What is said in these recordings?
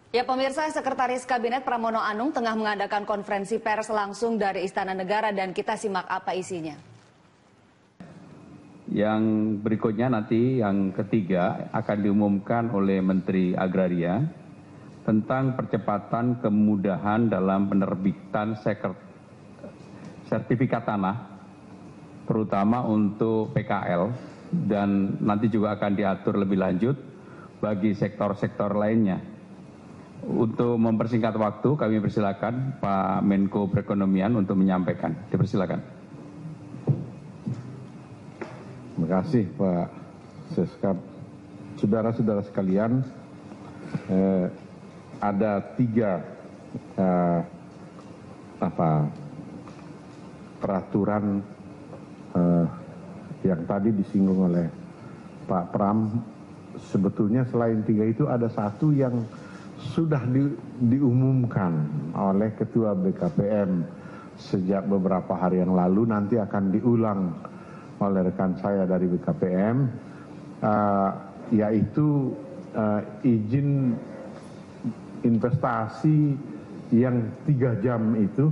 Ya pemirsa, Sekretaris Kabinet Pramono Anung tengah mengadakan konferensi pers langsung dari Istana Negara dan kita simak apa isinya. Yang berikutnya nanti yang ketiga akan diumumkan oleh Menteri Agraria tentang percepatan kemudahan dalam penerbitan sertifikat tanah, terutama untuk PKL, dan nanti juga akan diatur lebih lanjut bagi sektor-sektor lainnya. Untuk mempersingkat waktu, kami persilakan Pak Menko Perekonomian untuk menyampaikan. Dipersilakan. Terima kasih Pak Seskap. Saudara-saudara sekalian, ada tiga peraturan yang tadi disinggung oleh Pak Pram. Sebetulnya selain tiga itu ada satu yang sudah diumumkan oleh Ketua BKPM sejak beberapa hari yang lalu, nanti akan diulang oleh rekan saya dari BKPM, yaitu izin investasi yang 3 jam itu,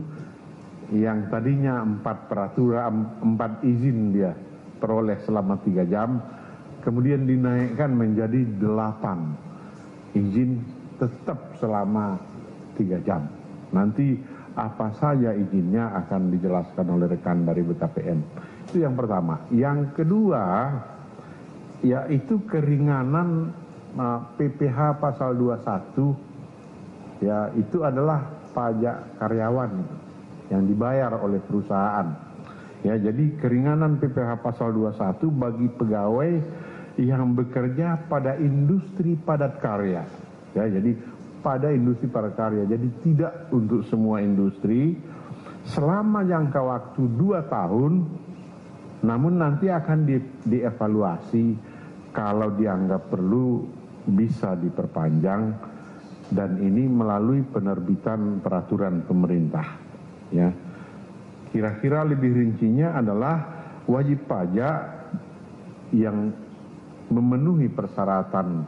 yang tadinya 4 izin dia peroleh selama 3 jam, kemudian dinaikkan menjadi 8 izin tetap selama 3 jam. Nanti apa saja izinnya akan dijelaskan oleh rekan dari BKPM. Itu yang pertama. Yang kedua, yaitu keringanan PPh pasal 21, ya, itu adalah pajak karyawan yang dibayar oleh perusahaan. Ya, jadi keringanan PPh pasal 21 bagi pegawai yang bekerja pada industri padat karya. Ya, jadi pada industri padat karya, jadi tidak untuk semua industri selama jangka waktu 2 tahun, namun nanti akan dievaluasi kalau dianggap perlu bisa diperpanjang, dan ini melalui penerbitan peraturan pemerintah. Ya, kira-kira lebih rincinya adalah wajib pajak yang memenuhi persyaratan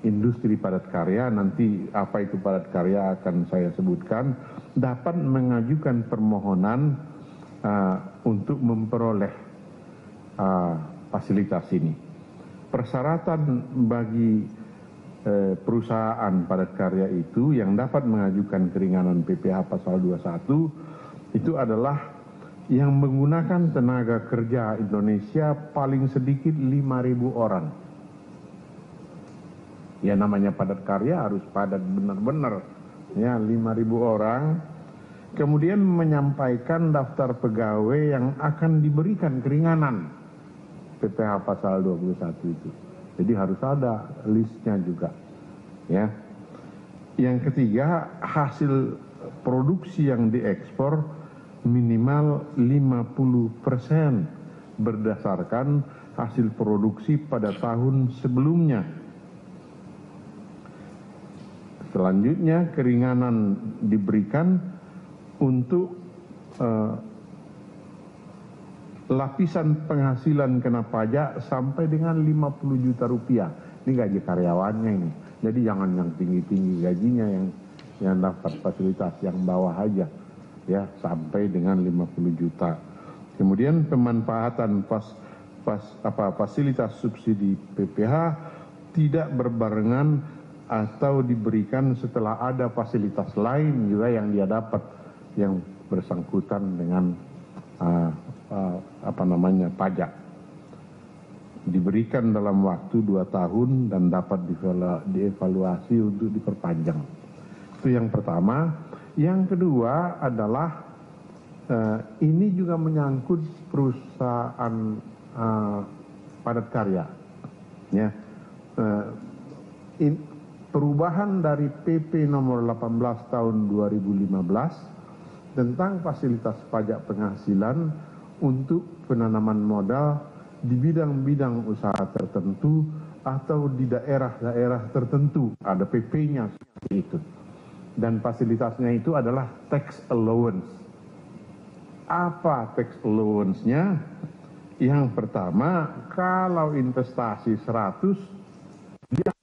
industri padat karya, nanti apa itu padat karya akan saya sebutkan, dapat mengajukan permohonan untuk memperoleh fasilitas ini. Persyaratan bagi perusahaan padat karya itu yang dapat mengajukan keringanan PPh pasal 21 itu adalah yang menggunakan tenaga kerja Indonesia paling sedikit 5.000 orang. Ya, namanya padat karya harus padat benar-benar, ya, 5.000 orang. Kemudian menyampaikan daftar pegawai yang akan diberikan keringanan PPh pasal 21 itu. Jadi harus ada listnya juga. Ya. Yang ketiga, hasil produksi yang diekspor minimal 50% berdasarkan hasil produksi pada tahun sebelumnya. Selanjutnya, keringanan diberikan untuk lapisan penghasilan kena pajak sampai dengan 50 juta rupiah. Ini gaji karyawannya ini. Jadi jangan yang tinggi-tinggi gajinya yang dapat fasilitas, yang bawah aja. Ya, sampai dengan 50 juta. Kemudian pemanfaatan fasilitas subsidi PPh tidak berbarengan atau diberikan setelah ada fasilitas lain juga yang dia dapat yang bersangkutan dengan pajak. Diberikan dalam waktu 2 tahun dan dapat dievaluasi untuk diperpanjang. Itu yang pertama. Yang kedua adalah ini juga menyangkut perusahaan padat karya. Ya. Perubahan dari PP nomor 18 tahun 2015 tentang fasilitas pajak penghasilan untuk penanaman modal di bidang-bidang usaha tertentu atau di daerah-daerah tertentu. Ada PP-nya seperti itu. Dan fasilitasnya itu adalah tax allowance. Apa tax allowance-nya? Yang pertama, kalau investasi 100, dia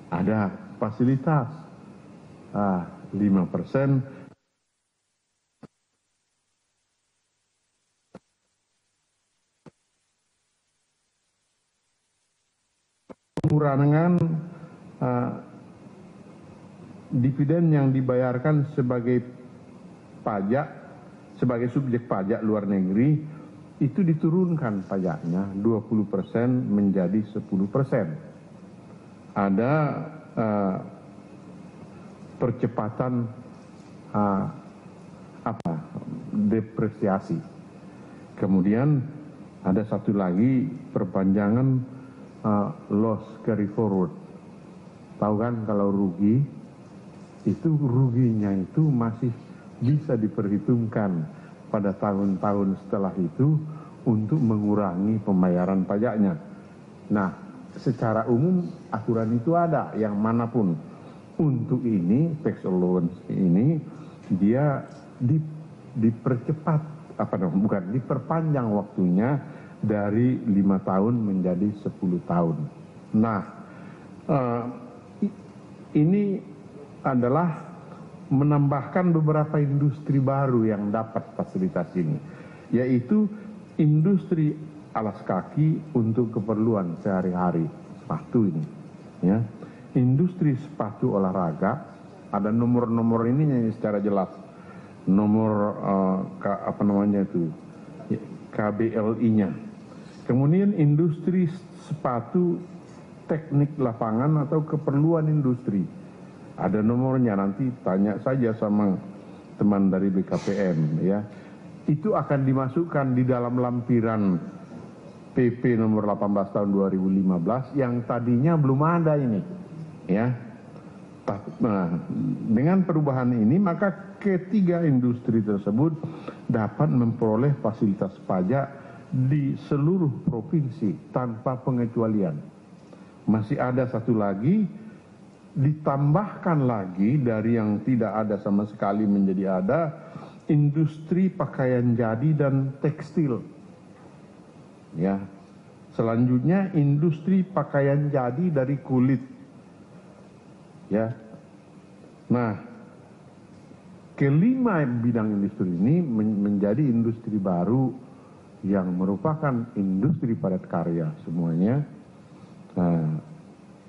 ada fasilitas 5%. Pengurangan dividen yang dibayarkan sebagai pajak, sebagai subjek pajak luar negeri, itu diturunkan pajaknya 20% menjadi 10%. Ada percepatan depresiasi. Kemudian ada satu lagi perpanjangan loss carry forward. Tahu kan kalau rugi, itu ruginya itu masih bisa diperhitungkan pada tahun-tahun setelah itu untuk mengurangi pembayaran pajaknya. Nah, secara umum aturan itu ada yang manapun. Untuk ini, tax allowance ini dia dipercepat, diperpanjang waktunya dari 5 tahun menjadi 10 tahun. Nah, ini adalah menambahkan beberapa industri baru yang dapat fasilitas ini, yaitu industri alas kaki untuk keperluan sehari-hari, sepatu ini, ya. Industri sepatu olahraga, ada nomor-nomor ini secara jelas, nomor KBLI-nya. Kemudian industri sepatu teknik lapangan atau keperluan industri. Ada nomornya, nanti tanya saja sama teman dari BKPM, ya. Itu akan dimasukkan di dalam lampiran PP nomor 18 tahun 2015 yang tadinya belum ada ini, ya. Nah, dengan perubahan ini maka ketiga industri tersebut dapat memperoleh fasilitas pajak di seluruh provinsi tanpa pengecualian. Masih ada satu lagi, ditambahkan lagi dari yang tidak ada sama sekali menjadi ada, industri pakaian jadi dan tekstil. Ya. Selanjutnya industri pakaian jadi dari kulit. Ya. Nah, kelima bidang industri ini menjadi industri baru yang merupakan industri padat karya semuanya,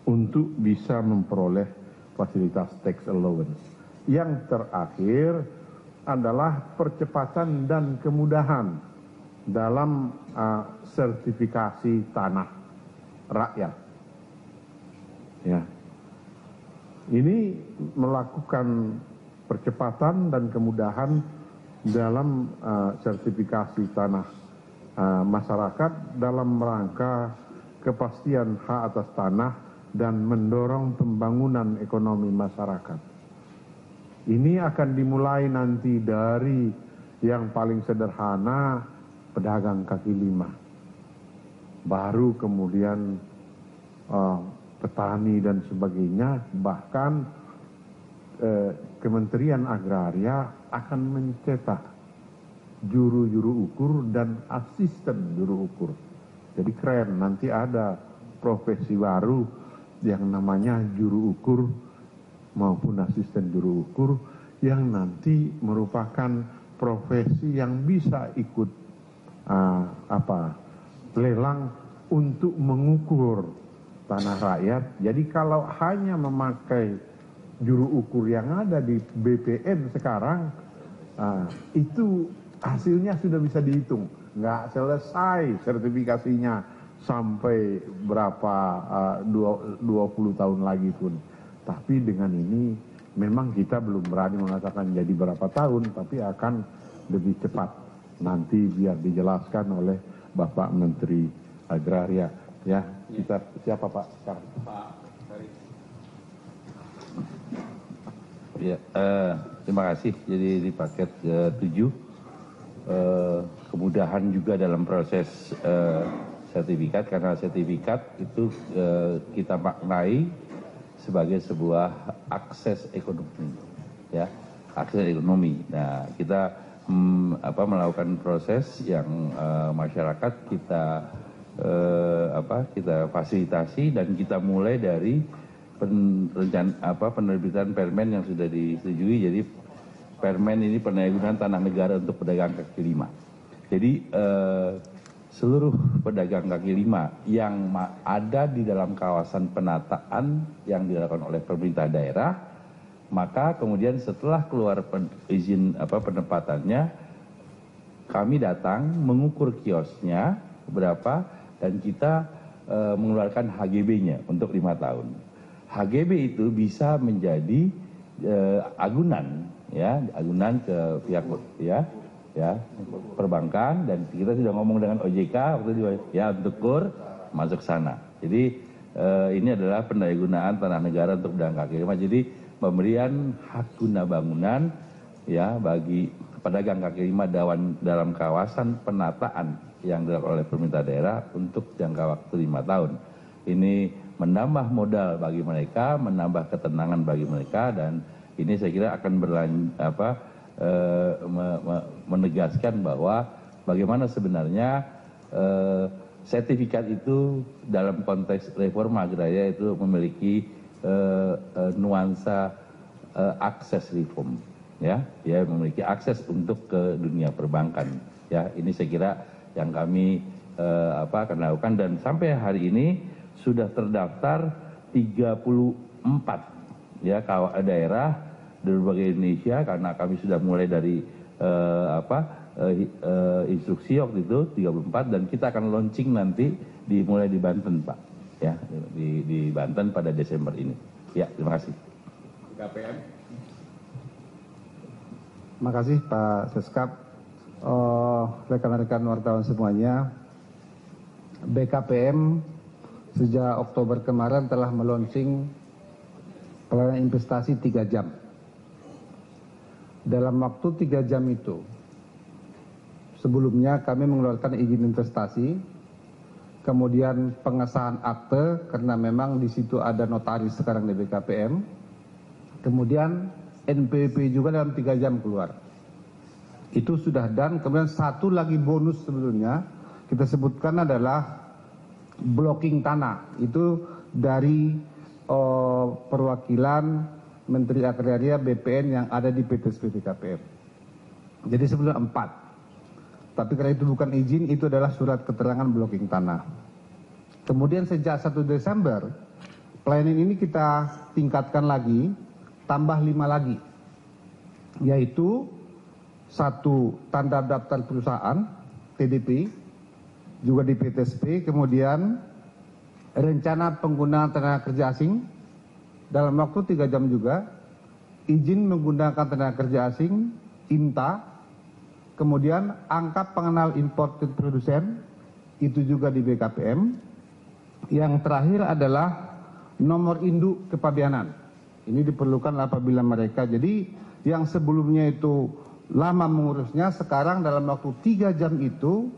untuk bisa memperoleh fasilitas tax allowance. Yang terakhir adalah percepatan dan kemudahan dalam sertifikasi tanah rakyat. Ya. Ini melakukan percepatan dan kemudahan dalam sertifikasi tanah masyarakat dalam rangka kepastian hak atas tanah dan mendorong pembangunan ekonomi masyarakat. Ini akan dimulai nanti dari yang paling sederhana, pedagang kaki lima. Baru kemudian petani dan sebagainya, bahkan Kementerian Agraria akan mencetak juru ukur dan asisten juru ukur. Jadi keren, nanti ada profesi baru yang namanya juru ukur maupun asisten juru ukur yang nanti merupakan profesi yang bisa ikut lelang untuk mengukur tanah rakyat. Jadi kalau hanya memakai juru ukur yang ada di BPN sekarang, itu hasilnya sudah bisa dihitung, nggak selesai sertifikasinya sampai berapa 20 tahun lagi pun. Tapi dengan ini memang kita belum berani mengatakan jadi berapa tahun, tapi akan lebih cepat nanti biar dijelaskan oleh Bapak Menteri Agraria. Ya, kita siapa Pak sekarang? Pak Ferry. Ya, terima kasih. Jadi di paket 7 kemudahan juga dalam proses sertifikat, karena sertifikat itu kita maknai sebagai sebuah akses ekonomi, ya, akses ekonomi. Nah, kita melakukan proses yang masyarakat kita kita fasilitasi, dan kita mulai dari penerbitan permen yang sudah disetujui. Jadi permen ini pendayagunaan tanah negara untuk pedagang kaki lima. Jadi seluruh pedagang kaki lima yang ada di dalam kawasan penataan yang dilakukan oleh pemerintah daerah, maka kemudian setelah keluar izin penempatannya, kami datang mengukur kiosnya berapa dan kita mengeluarkan HGB-nya untuk 5 tahun. HGB itu bisa menjadi agunan, ya, agunan ke pihak perbankan, dan kita sudah ngomong dengan OJK waktu itu, ya, untuk KUR masuk sana. Jadi ini adalah pendayagunaan tanah negara untuk pedagang kaki lima. Jadi pemberian hak guna bangunan, ya, bagi pedagang kaki lima dalam kawasan penataan yang dilakukan oleh pemerintah daerah untuk jangka waktu 5 tahun. Ini menambah modal bagi mereka, menambah ketenangan bagi mereka, dan ini saya kira akan menegaskan bahwa bagaimana sebenarnya sertifikat itu dalam konteks reforma agraria itu memiliki nuansa akses reform, ya, dia memiliki akses untuk ke dunia perbankan, ya. Ini saya kira yang kami akan lakukan, dan sampai hari ini sudah terdaftar 34 ya daerah di berbagai Indonesia, karena kami sudah mulai dari instruksi waktu itu 34, dan kita akan launching nanti mulai di Banten, Pak, ya, di Banten pada Desember ini. Ya, terima kasih. KPM. Terima kasih Pak Seskap. Rekan-rekan wartawan semuanya, BKPM sejak Oktober kemarin telah meluncing pelayanan investasi 3 jam. Dalam waktu 3 jam itu, sebelumnya kami mengeluarkan izin investasi, kemudian pengesahan akte karena memang di situ ada notaris sekarang di BKPM, kemudian NPWP juga dalam 3 jam keluar. Itu sudah, dan kemudian satu lagi bonus sebelumnya kita sebutkan adalah blocking tanah. Itu dari perwakilan Menteri Agraria BPN yang ada di PTSP BKPM. Jadi sebelum 4. Tapi karena itu bukan izin, itu adalah surat keterangan blocking tanah. Kemudian sejak 1 Desember, pelayanan ini kita tingkatkan lagi, tambah 5 lagi. Yaitu 1 tanda daftar perusahaan, TDP, juga di PTSP, kemudian rencana penggunaan tenaga kerja asing, dalam waktu 3 jam juga, izin menggunakan tenaga kerja asing, INTA, kemudian angka pengenal imported produsen, itu juga di BKPM. Yang terakhir adalah nomor induk kepabeanan. Ini diperlukan apabila mereka, jadi yang sebelumnya itu lama mengurusnya, sekarang dalam waktu 3 jam itu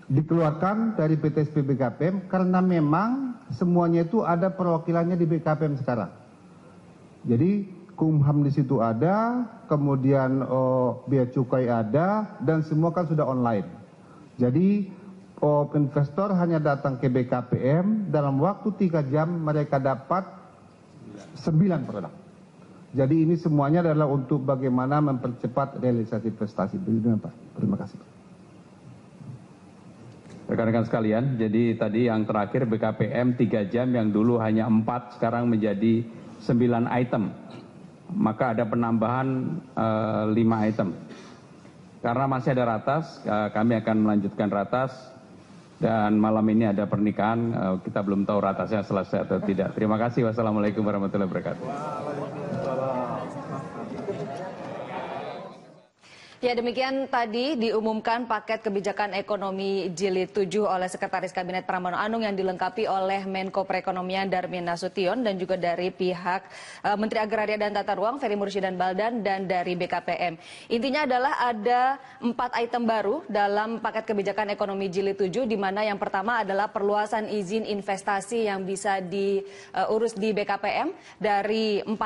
dikeluarkan dari PTSP BKPM karena memang semuanya itu ada perwakilannya di BKPM sekarang. Jadi Kumham di situ ada, kemudian Bea Cukai ada, dan semua kan sudah online. Jadi investor hanya datang ke BKPM, dalam waktu 3 jam mereka dapat 9 produk. Jadi ini semuanya adalah untuk bagaimana mempercepat realisasi prestasi. Begitu, Pak. Terima kasih. Rekan-rekan sekalian, jadi tadi yang terakhir BKPM 3 jam, yang dulu hanya 4, sekarang menjadi 9 item. Maka ada penambahan 5 item. Karena masih ada ratas, kami akan melanjutkan ratas. Dan malam ini ada pernikahan, kita belum tahu ratasnya selesai atau tidak. Terima kasih. Wassalamualaikum warahmatullahi wabarakatuh. Ya, demikian tadi diumumkan paket kebijakan ekonomi jilid 7 oleh Sekretaris Kabinet Pramono Anung yang dilengkapi oleh Menko Perekonomian Darmin Nasution dan juga dari pihak Menteri Agraria dan Tata Ruang Ferry Mursydan Baldan dan dari BKPM. Intinya adalah ada 4 item baru dalam paket kebijakan ekonomi jilid 7, di mana yang pertama adalah perluasan izin investasi yang bisa diurus di BKPM dari 4